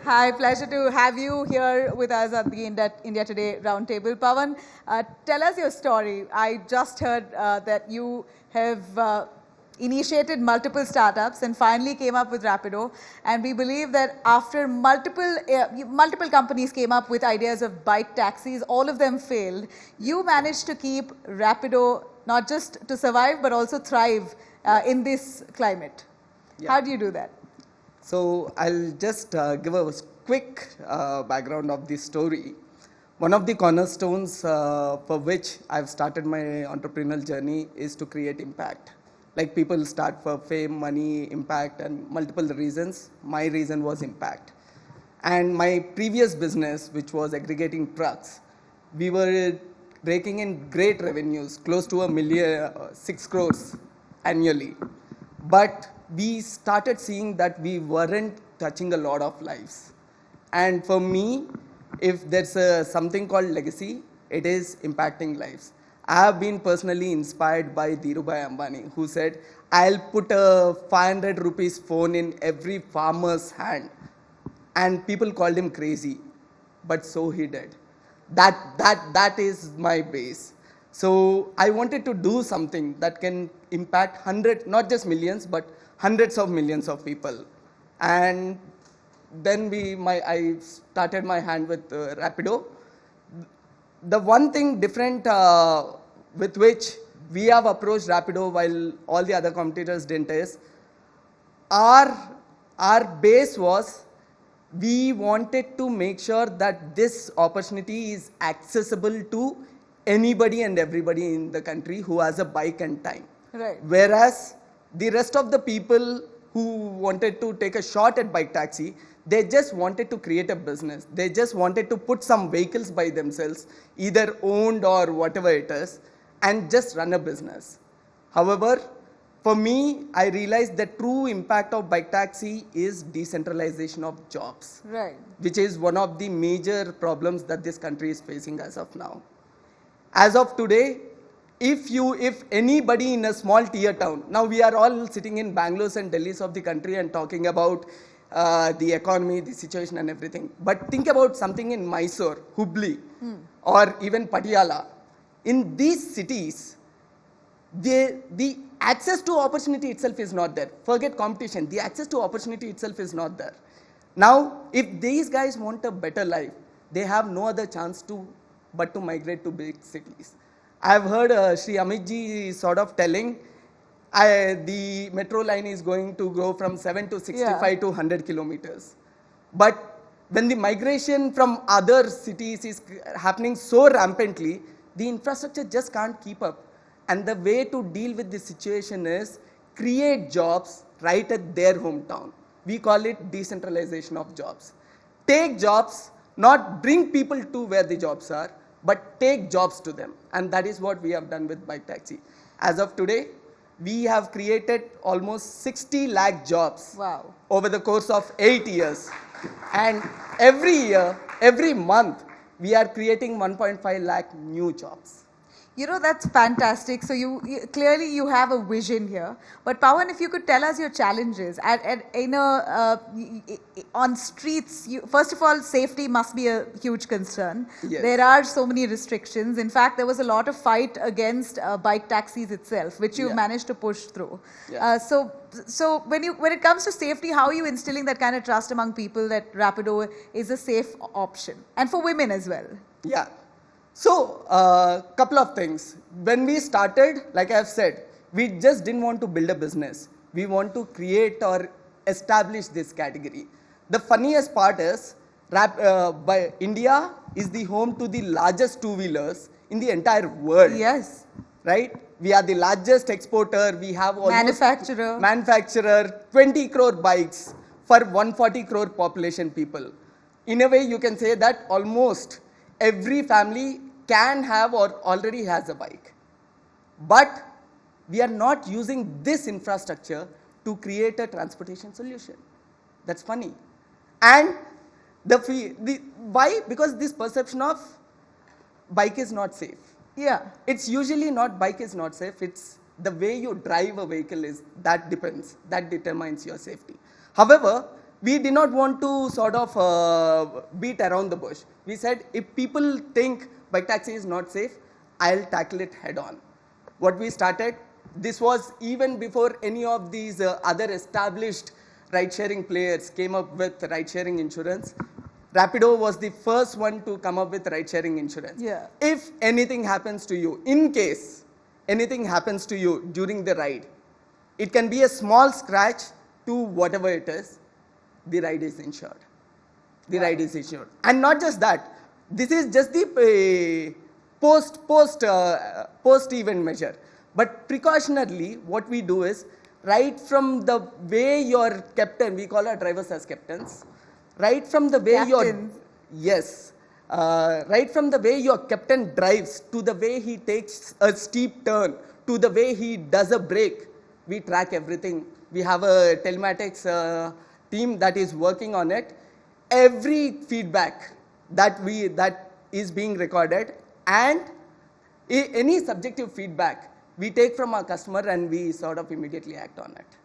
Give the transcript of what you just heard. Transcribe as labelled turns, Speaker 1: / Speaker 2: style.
Speaker 1: Hi, pleasure to have you here with us at the India Today Roundtable. Pavan, tell us your story. I just heard that you have initiated multiple startups and finally came up with Rapido. And we believe that after multiple companies came up with ideas of bike taxis, all of them failed. You managed to keep Rapido not just to survive but also thrive in this climate.
Speaker 2: Yeah.
Speaker 1: How do you do that?
Speaker 2: So I'll just give a quick background of the story. One of the cornerstones for which I've started my entrepreneurial journey is to create impact. Like people start for fame, money, impact, and multiple reasons. My reason was impact. And my previous business, which was aggregating trucks, we were raking in great revenues, close to 6 crores annually. But we started seeing that we weren't touching a lot of lives. And for me, if there's something called legacy, it is impacting lives. I have been personally inspired by Dhirubhai Ambani, who said, I'll put a 500 rupees phone in every farmer's hand. And people called him crazy, but so he did. That is my base. So I wanted to do something that can impact hundreds, not just millions, but hundreds of millions of people. And then I started my hand with Rapido. The one thing different with which we have approached Rapido while all the other competitors didn't is, our base was we wanted to make sure that this opportunity is accessible to anybody and everybody in the country who has a bike and time.
Speaker 1: Right.
Speaker 2: Whereas the rest of the people who wanted to take a shot at bike taxi, they just wanted to create a business. They just wanted to put some vehicles by themselves, either owned or whatever it is, and just run a business. However, for me, I realized the true impact of bike taxi is decentralization of jobs.
Speaker 1: Right.
Speaker 2: Which is one of the major problems that this country is facing as of now. As of today, if anybody in a small tier town, now we are all sitting in Bangalore and Delhi's of the country and talking about the economy, the situation and everything. But think about something in Mysore, Hubli, or even Patiala. In these cities, the access to opportunity itself is not there. Forget competition. The access to opportunity itself is not there. Now, if these guys want a better life, they have no other chance but to migrate to big cities. I've heard Shri Amit ji sort of telling the metro line is going to go from 7 to 65 to 100 kilometers. But when the migration from other cities is happening so rampantly, the infrastructure just can't keep up. And the way to deal with this situation is create jobs right at their hometown. We call it decentralization of jobs. Take jobs, not bring people to where the jobs are, but take jobs to them. And that is what we have done with Bike Taxi. As of today, we have created almost 60 lakh jobs over the course of 8 years. And every year, every month, we are creating 1.5 lakh new jobs.
Speaker 1: You know, that's fantastic. So clearly you have a vision here. But Pavan, if you could tell us your challenges on streets. First of all, safety must be a huge concern.
Speaker 2: Yes.
Speaker 1: There are so many restrictions. In fact, there was a lot of fight against bike taxis itself, which you managed to push through.
Speaker 2: Yeah.
Speaker 1: So when it comes to safety, how are you instilling that kind of trust among people that Rapido is a safe option, and for women as well?
Speaker 2: Yeah. So, couple of things. When we started, like I've said, we just didn't want to build a business. We want to create or establish this category. The funniest part is, India is the home to the largest two-wheelers in the entire world.
Speaker 1: Yes.
Speaker 2: Right? We are the largest exporter. We have almost
Speaker 1: manufacturer,
Speaker 2: 20 crore bikes for 140 crore population people. In a way, you can say that almost every family can have or already has a bike. But we are not using this infrastructure to create a transportation solution. That's funny. And why? Because this perception of bike is not safe.
Speaker 1: Yeah.
Speaker 2: It's usually not bike is not safe. It's the way you drive a vehicle that determines your safety. However, we did not want to sort of beat around the bush. We said, if people think bike taxi is not safe, I'll tackle it head on. What we started, this was even before any of these other established ride-sharing players came up with ride-sharing insurance. Rapido was the first one to come up with ride-sharing insurance.
Speaker 1: Yeah.
Speaker 2: If anything happens to you, in case anything happens to you during the ride, it can be a small scratch to whatever it is, the ride is insured. The ride is insured. And not just that, this is just the post-event measure. But precautionarily, what we do is, right from the way your captain, we call our drivers as captains, right from the way right from the way your captain drives to the way he takes a steep turn to the way he does a brake, we track everything. We have a telematics team that is working on it. Every feedback that is being recorded, and any subjective feedback we take from our customer, and we sort of immediately act on it.